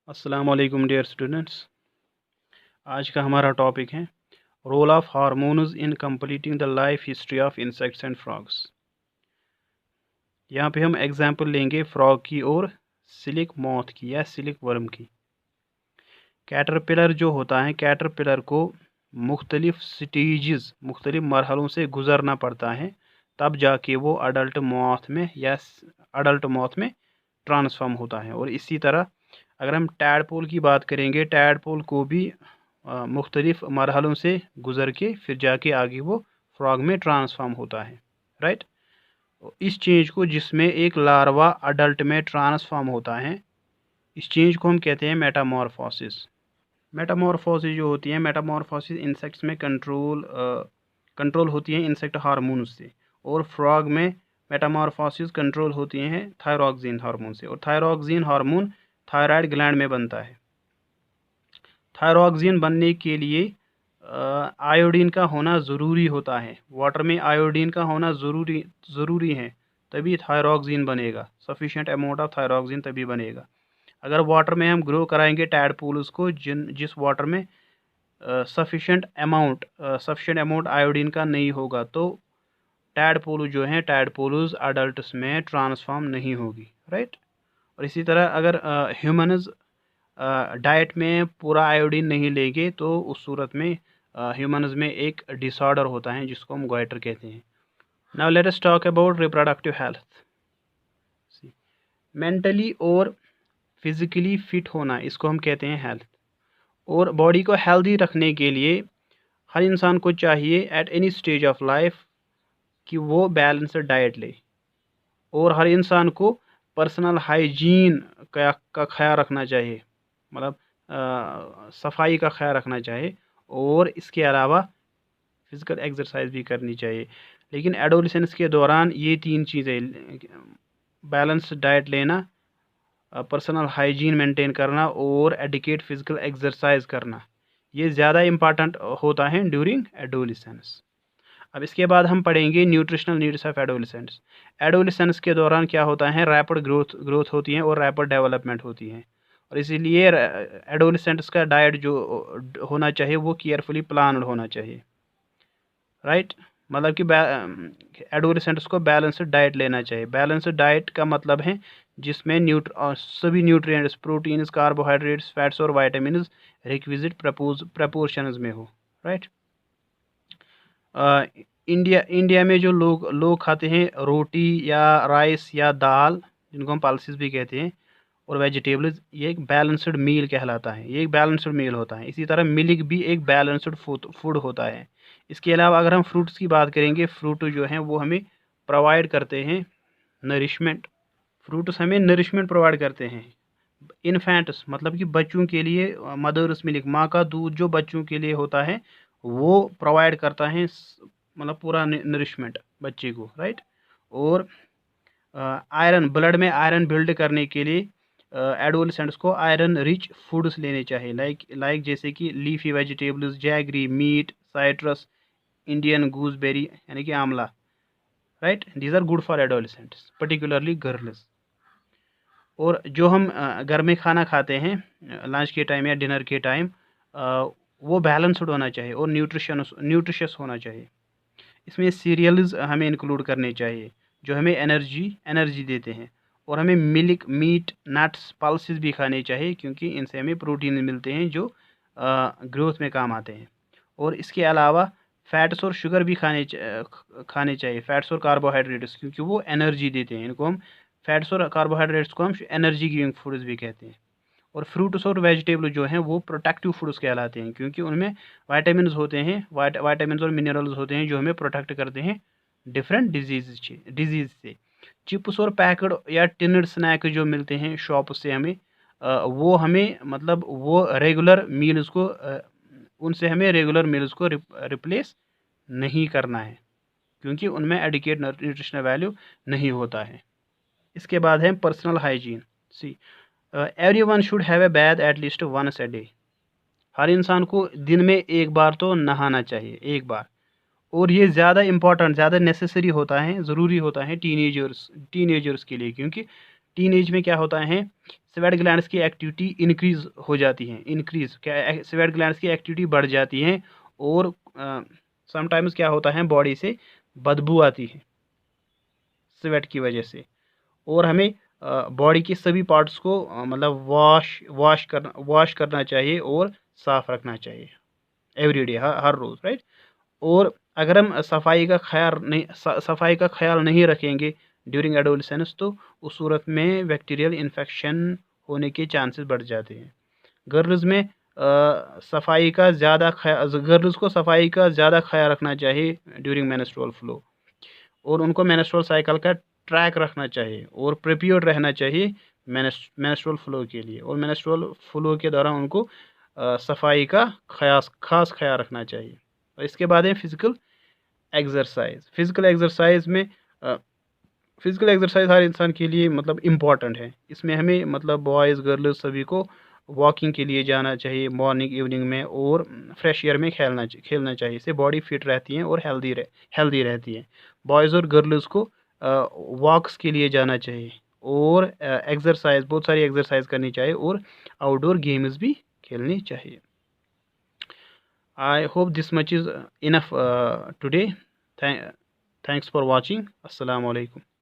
अस्सलाम वालेकुम dear students. आज का हमारा टॉपिक है role of hormones in completing the life history of insects and frogs. यहाँ पे हम एग्जांपल लेंगे फ्रॉग की और सिलिक मॉथ की या सिलिक वर्म की। कैटरपिलर जो होता है, कैटरपिलर को मुख्तलिफ स्टेजेस, मुख्तलिफ मरहलों से गुजरना पड़ता है, तब जाके वो अडल्ट मॉथ में या अडल्ट मॉथ में ट्रांसफॉर्म होता है। और इसी तरह अगर हम टैडपोल की बात करेंगे, टैडपोल को भी मुख्तलिफ मरहलों से गुजर के फिर जाके आगे वो फ्रॉग में ट्रांसफॉर्म होता है, राइट। इस चेंज को, जिसमें एक लार्वा अडल्ट में ट्रांसफॉर्म होता है, इस चेंज को हम कहते हैं मेटामॉर्फोसिस। मेटामॉर्फोसिस जो होती है, मेटामॉर्फोसिस इंसेक्ट्स में कंट्रोल होती है इंसेक्ट हार्मोन से, और फ्रॉग में मेटामॉर्फोसिस कंट्रोल होती हैं थायरॉक्सिन हार्मोन से। और थायरॉक्सिन हार्मोन थायराइड ग्लैंड में बनता है। थायरॉक्सिन बनने के लिए आयोडीन का होना ज़रूरी होता है। वाटर में आयोडीन का होना ज़रूरी है, तभी थायरॉक्सिन बनेगा। सफिशिएंट अमाउंट ऑफ थायरॉक्सिन तभी बनेगा। अगर वाटर में हम ग्रो कराएंगे टैडपोल्स को, जिस वाटर में सफिशिएंट अमाउंट आयोडीन का नहीं होगा, तो टैडपोल जो है, टैडपोल्स अडल्ट्स में ट्रांसफॉर्म नहीं होगी, राइट। और इसी तरह अगर ह्यूमन्स डाइट में पूरा आयोडीन नहीं लेंगे, तो उस सूरत में ह्यूमन्स में एक डिसऑर्डर होता है जिसको हम गोइटर कहते हैं। Now let us talk about reproductive health. Mentally और फिजिकली फिट होना, इसको हम कहते हैं हेल्थ। और बॉडी को हेल्दी रखने के लिए हर इंसान को चाहिए at any stage of life कि वो बैलेंस्ड डाइट ले। और हर इंसान को पर्सनल हाइजीन का ख्याल रखना चाहिए, मतलब सफाई का ख्याल रखना चाहिए। और इसके अलावा फिज़िकल एक्सरसाइज भी करनी चाहिए। लेकिन एडोलेसेंस के दौरान ये तीन चीज़ें, बैलेंस्ड डाइट लेना, पर्सनल हाइजीन मेंटेन करना और एडिकेट फिज़िकल एक्सरसाइज करना, ये ज़्यादा इम्पॉर्टेंट होता है ड्यूरिंग एडोलेसेंस। अब इसके बाद हम पढ़ेंगे nutritional needs of adolescents. Adolescence के दौरान क्या होता है, रैपिड ग्रोथ होती है और रैपिड डेवलपमेंट होती है। और इसीलिए एडोलेसेंट्स का डाइट जो होना चाहिए वो केयरफुली प्लान्ड होना चाहिए, राइट। मतलब कि एडोलेसेंट्स को बैलेंस्ड डाइट लेना चाहिए। बैलेंस्ड डाइट का मतलब है जिसमें सभी न्यूट्रिएंट्स, प्रोटीन्स, कार्बोहाइड्रेट्स, फैट्स और वाइटामिन रिक्विजिट प्रपोर्शंस में हो, राइट। इंडिया में जो लोग खाते हैं रोटी या राइस या दाल, जिनको हम पल्सेस भी कहते हैं, और वेजिटेबल्स, ये एक बैलेंस्ड मील कहलाता है। ये एक बैलेंस्ड मील होता है। इसी तरह मिल्क भी एक बैलेंस्ड फूड होता है। इसके अलावा अगर हम फ्रूट्स की बात करेंगे, फ्रूट जो हैं वो हमें प्रोवाइड करते हैं नरिशमेंट। फ्रूट्स हमें नरिशमेंट प्रोवाइड करते हैं। इन्फेंट्स मतलब कि बच्चों के लिए मदर्स मिल्क, माँ का दूध जो बच्चों के लिए होता है, वो प्रोवाइड करता है मतलब पूरा नरिशमेंट बच्चे को, राइट। और आयरन, ब्लड में आयरन बिल्ड करने के लिए एडोलेसेंट्स को आयरन रिच फूड्स लेने चाहिए, लाइक जैसे कि leafy vegetables, jaggery, meat, citrus, Indian gooseberry यानी कि आंवला, right. These are good for adolescents, particularly girls. और जो हम घर में खाना खाते हैं लंच के टाइम या डिनर के टाइम, वो बैलेंस्ड होना चाहिए और न्यूट्रिशियस होना चाहिए। इसमें सीरियल्स हमें इंक्लूड करने चाहिए जो हमें एनर्जी देते हैं। और हमें मिल्क, मीट, नट्स, पल्सेस भी खाने चाहिए, क्योंकि इनसे हमें प्रोटीन मिलते हैं जो ग्रोथ में काम आते हैं। और इसके अलावा फैट्स और शुगर भी खाने चाहिए, फैट्स और कार्बोहाइड्रेट्स, क्योंकि वो एनर्जी देते हैं। इनको हम फैट्स और कार्बोहाइड्रेट्स को हम एनर्जी गिविंग फूड्स भी कहते हैं। और फ्रूट्स और वेजिटेबल जो हैं वो प्रोटेक्टिव फूड्स कहलाते हैं, क्योंकि उनमें वाइटामिन होते हैं, वाइटामिन और मिनरल्स होते हैं जो हमें प्रोटेक्ट करते हैं डिफरेंट डिजीज़ से। चिप्स और पैकेड या टिनड स्नैक जो मिलते हैं शॉप से हमें, वो हमें मतलब वो रेगुलर मील्स को उनसे हमें रेगुलर मील्स को रिप्लेस नहीं करना है, क्योंकि उनमें एडिकेट न्यूट्रिशनल वैल्यू नहीं होता है। इसके बाद है personal hygiene. See, everyone should have a bath at least once a day. हर इंसान को दिन में एक बार तो नहाना चाहिए, एक बार। और ये ज़्यादा इम्पोर्टेंट, ज़्यादा नेसेसरी होता है, ज़रूरी होता है टीनेजर्स के लिए, क्योंकि टीन एज में क्या होता है, स्वेट ग्लैंड्स की एक्टिविटी इंक्रीज हो जाती है, इंक्रीज क्या, स्वेट ग्लैंड्स की एक्टिविटी बढ़ जाती है, और समटाइम्स क्या होता है, बॉडी से बदबू आती है स्वेट की वजह से। और हमें बॉडी के सभी पार्ट्स को मतलब वॉश करना चाहिए और साफ रखना चाहिए एवरीडे, हर रोज़, राइट। और अगर हम सफाई का ख्याल नहीं रखेंगे ड्यूरिंग एडोलसेंस, तो उस सूरत में बैक्टीरियल इन्फेक्शन होने के चांसेस बढ़ जाते हैं। गर्ल्स में गर्ल्स को सफाई का ज़्यादा ख्याल रखना चाहिए ड्यूरिंग मेंस्ट्रुअल फ्लो, और उनको मेंस्ट्रुअल साइकिल का ट्रैक रखना चाहिए और प्रिपेयर्ड रहना चाहिए मेंस्ट्रुअल फ्लो के लिए। और मेंस्ट्रुअल फ्लो के दौरान उनको सफाई का खास ख्याल रखना चाहिए। और इसके बाद है फिज़िकल एक्सरसाइज। फिज़िकल एक्सरसाइज हर इंसान के लिए मतलब इम्पॉर्टेंट है। इसमें हमें मतलब बॉयज़ गर्ल्स सभी को वॉकिंग के लिए जाना चाहिए मॉर्निंग इवनिंग में, और फ्रेश एयर में खेलना चाहिए। इससे बॉडी फिट रहती है और हेल्दी रहती है। बॉयज़ और गर्ल्स को वॉक्स के लिए जाना चाहिए, और एक्सरसाइज, बहुत सारी एक्सरसाइज करनी चाहिए, और आउटडोर गेम्स भी खेलनी चाहिए। I hope this much is enough today. Thanks for watching. Assalamu alaikum.